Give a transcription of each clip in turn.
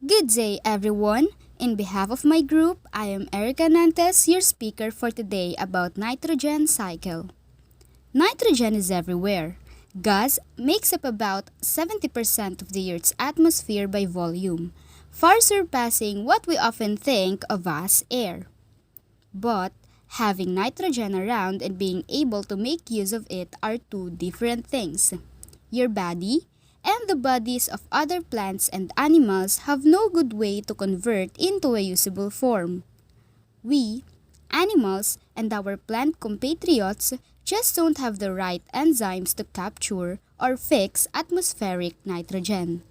Good day, everyone. In behalf of my group, I am Erica Nantes, your speaker for today about nitrogen cycle. Nitrogen is everywhere. Gas makes up about 70% of the Earth's atmosphere by volume, far surpassing what we often think of as air. But having nitrogen around and being able to make use of it are two different things. Your body and the bodies of other plants and animals have no good way to convert into a usable form. We, animals, and our plant compatriots just don't have the right enzymes to capture or fix atmospheric nitrogen.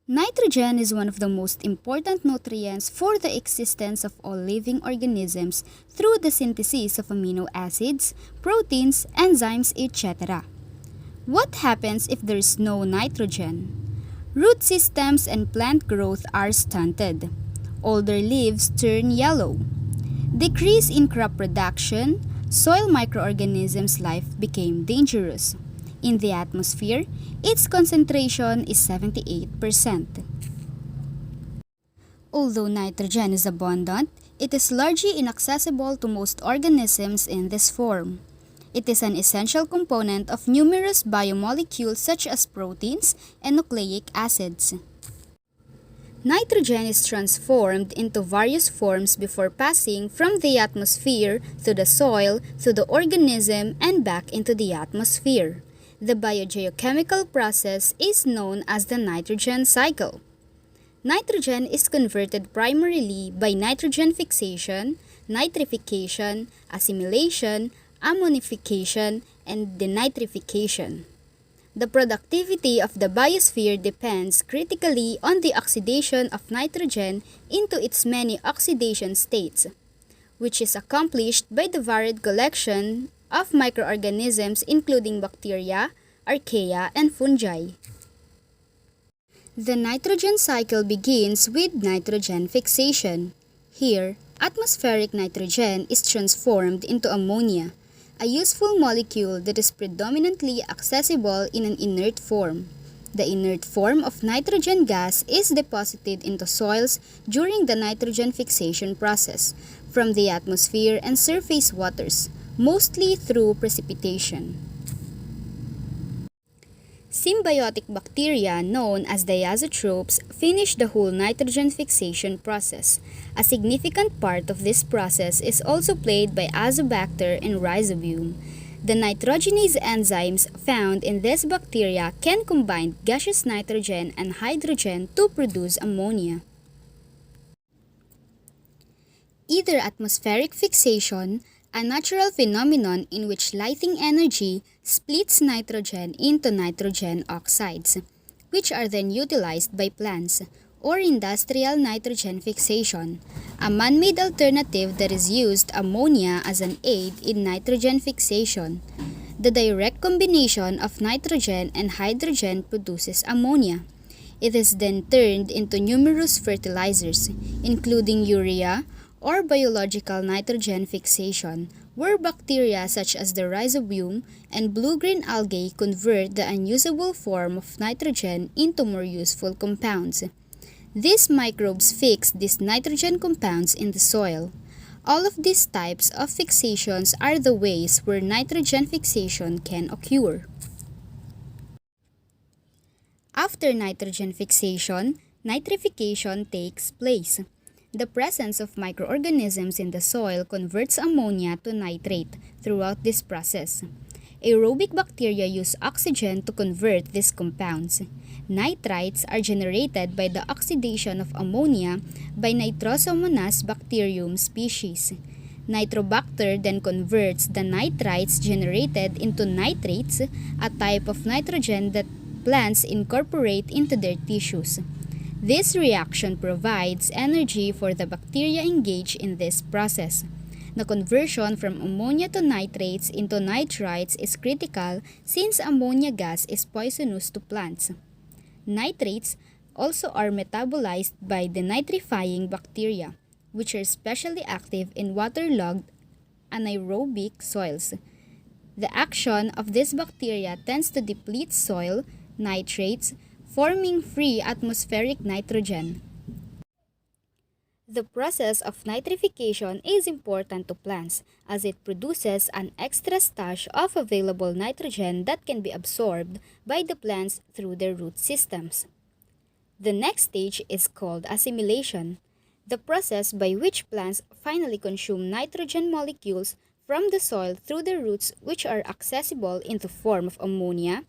Nitrogen is one of the most important nutrients for the existence of all living organisms through the synthesis of amino acids, proteins, enzymes, etc. What happens if there is no nitrogen? Root systems and plant growth are stunted. Older leaves turn yellow. Decrease in crop production, soil microorganisms' life became dangerous. In the atmosphere, its concentration is 78%. Although nitrogen is abundant, it is largely inaccessible to most organisms in this form. It is an essential component of numerous biomolecules such as proteins and nucleic acids. Nitrogen is transformed into various forms before passing from the atmosphere to the soil to the organism and back into the atmosphere. The biogeochemical process is known as the nitrogen cycle. Nitrogen is converted primarily by nitrogen fixation, nitrification, assimilation, ammonification, and denitrification. The productivity of the biosphere depends critically on the oxidation of nitrogen into its many oxidation states, which is accomplished by the varied collection of microorganisms including bacteria, archaea, and fungi. The nitrogen cycle begins with nitrogen fixation. Here, atmospheric nitrogen is transformed into ammonia, a useful molecule that is predominantly accessible in an inert form. The inert form of nitrogen gas is deposited into soils during the nitrogen fixation process from the atmosphere and surface waters, mostly through precipitation. Symbiotic bacteria known as diazotrophs finish the whole nitrogen fixation process. A significant part of this process is also played by Azobacter and Rhizobium. The nitrogenase enzymes found in these bacteria can combine gaseous nitrogen and hydrogen to produce ammonia. Either atmospheric fixation, a natural phenomenon in which lighting energy splits nitrogen into nitrogen oxides, which are then utilized by plants, or industrial nitrogen fixation, a man-made alternative that is used ammonia as an aid in nitrogen fixation. The direct combination of nitrogen and hydrogen produces ammonia. It is then turned into numerous fertilizers, including urea, or biological nitrogen fixation, where bacteria such as the rhizobium and blue-green algae convert the unusable form of nitrogen into more useful compounds. These microbes fix these nitrogen compounds in the soil. All of these types of fixations are the ways where nitrogen fixation can occur. After nitrogen fixation, nitrification takes place. The presence of microorganisms in the soil converts ammonia to nitrate throughout this process. Aerobic bacteria use oxygen to convert these compounds. Nitrites are generated by the oxidation of ammonia by Nitrosomonas bacterium species. Nitrobacter then converts the nitrites generated into nitrates, a type of nitrogen that plants incorporate into their tissues. This reaction provides energy for the bacteria engaged in this process. The conversion from ammonia to nitrates into nitrites is critical since ammonia gas is poisonous to plants. Nitrates also are metabolized by the nitrifying bacteria, which are especially active in waterlogged anaerobic soils. The action of this bacteria tends to deplete soil, nitrates, forming free atmospheric nitrogen. The process of nitrification is important to plants as it produces an extra stash of available nitrogen that can be absorbed by the plants through their root systems. The next stage is called assimilation, the process by which plants finally consume nitrogen molecules from the soil through their roots, which are accessible in the form of ammonia,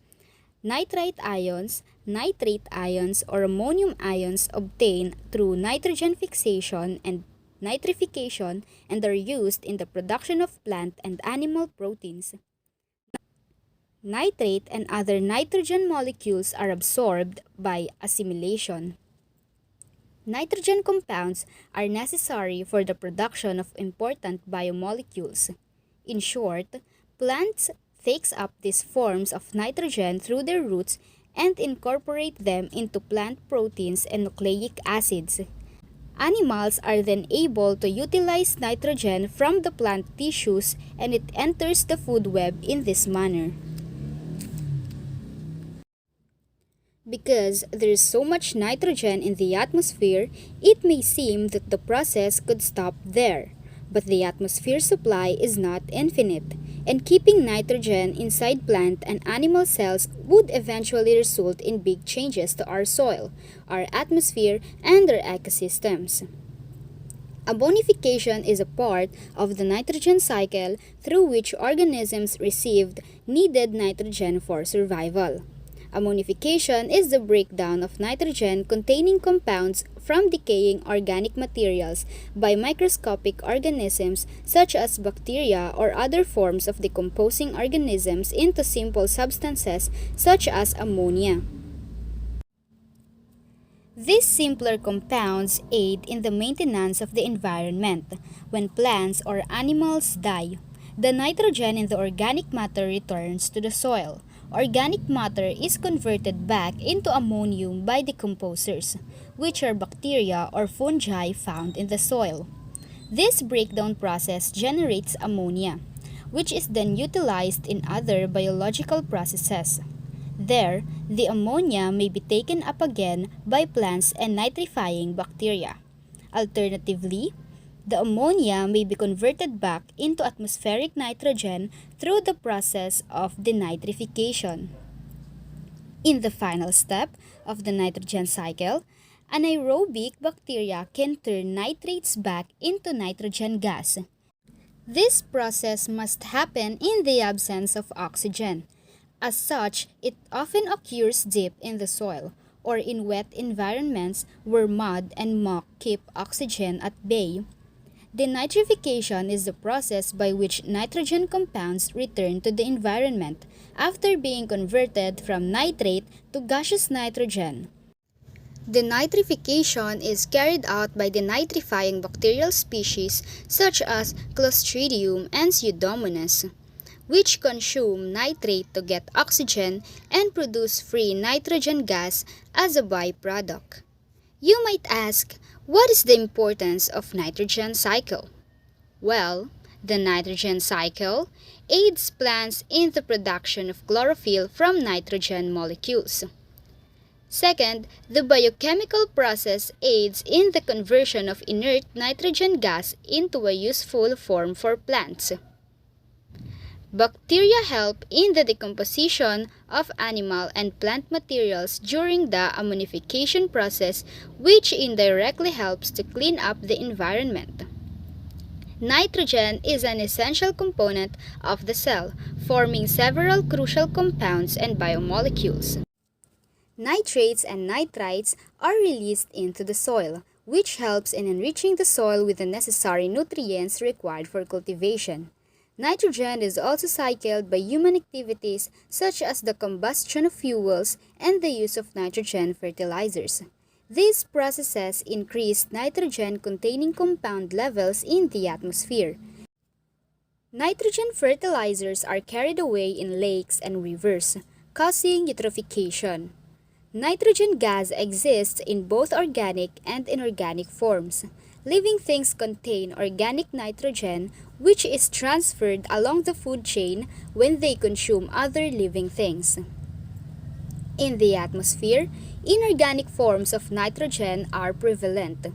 nitrite ions, nitrate ions, or ammonium ions obtained through nitrogen fixation and nitrification and are used in the production of plant and animal proteins. Nitrate and other nitrogen molecules are absorbed by assimilation. Nitrogen compounds are necessary for the production of important biomolecules. In short, plants takes up these forms of nitrogen through their roots and incorporate them into plant proteins and nucleic acids. Animals are then able to utilize nitrogen from the plant tissues and it enters the food web in this manner. Because there is so much nitrogen in the atmosphere, it may seem that the process could stop there. But the atmosphere supply is not infinite, and keeping nitrogen inside plant and animal cells would eventually result in big changes to our soil, our atmosphere, and our ecosystems. Ammonification is a part of the nitrogen cycle through which organisms received needed nitrogen for survival. Ammonification is the breakdown of nitrogen-containing compounds from decaying organic materials by microscopic organisms such as bacteria or other forms of decomposing organisms into simple substances such as ammonia. These simpler compounds aid in the maintenance of the environment. When plants or animals die, the nitrogen in the organic matter returns to the soil. Organic matter is converted back into ammonium by decomposers, which are bacteria or fungi found in the soil. This breakdown process generates ammonia, which is then utilized in other biological processes. There, the ammonia may be taken up again by plants and nitrifying bacteria. Alternatively, the ammonia may be converted back into atmospheric nitrogen through the process of denitrification. In the final step of the nitrogen cycle, anaerobic bacteria can turn nitrates back into nitrogen gas. This process must happen in the absence of oxygen. As such, it often occurs deep in the soil or in wet environments where mud and muck keep oxygen at bay. Denitrification is the process by which nitrogen compounds return to the environment after being converted from nitrate to gaseous nitrogen. Denitrification is carried out by denitrifying bacterial species such as Clostridium and Pseudomonas, which consume nitrate to get oxygen and produce free nitrogen gas as a byproduct. You might ask, what is the importance of nitrogen cycle? Well, the nitrogen cycle aids plants in the production of chlorophyll from nitrogen molecules. Second, the biochemical process aids in the conversion of inert nitrogen gas into a useful form for plants. Bacteria help in the decomposition of animal and plant materials during the ammonification process, which indirectly helps to clean up the environment. Nitrogen is an essential component of the cell, forming several crucial compounds and biomolecules. Nitrates and nitrites are released into the soil, which helps in enriching the soil with the necessary nutrients required for cultivation. Nitrogen is also cycled by human activities such as the combustion of fuels and the use of nitrogen fertilizers. These processes increase nitrogen-containing compound levels in the atmosphere. Nitrogen fertilizers are carried away in lakes and rivers, causing eutrophication. Nitrogen gas exists in both organic and inorganic forms. Living things contain organic nitrogen, which is transferred along the food chain when they consume other living things. In the atmosphere, inorganic forms of nitrogen are prevalent.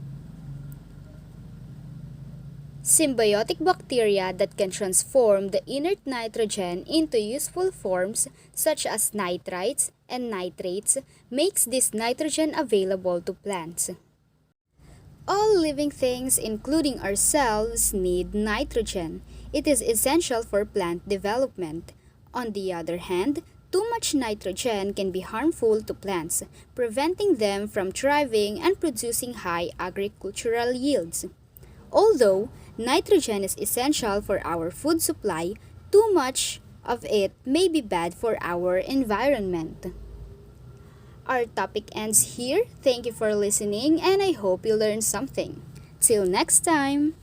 Symbiotic bacteria that can transform the inert nitrogen into useful forms such as nitrites and nitrates makes this nitrogen available to plants. All living things, including ourselves, need nitrogen. It is essential for plant development. On the other hand, too much nitrogen can be harmful to plants, preventing them from thriving and producing high agricultural yields. Although nitrogen is essential for our food supply, too much of it may be bad for our environment. Our topic ends here. Thank you for listening and I hope you learned something. Till next time!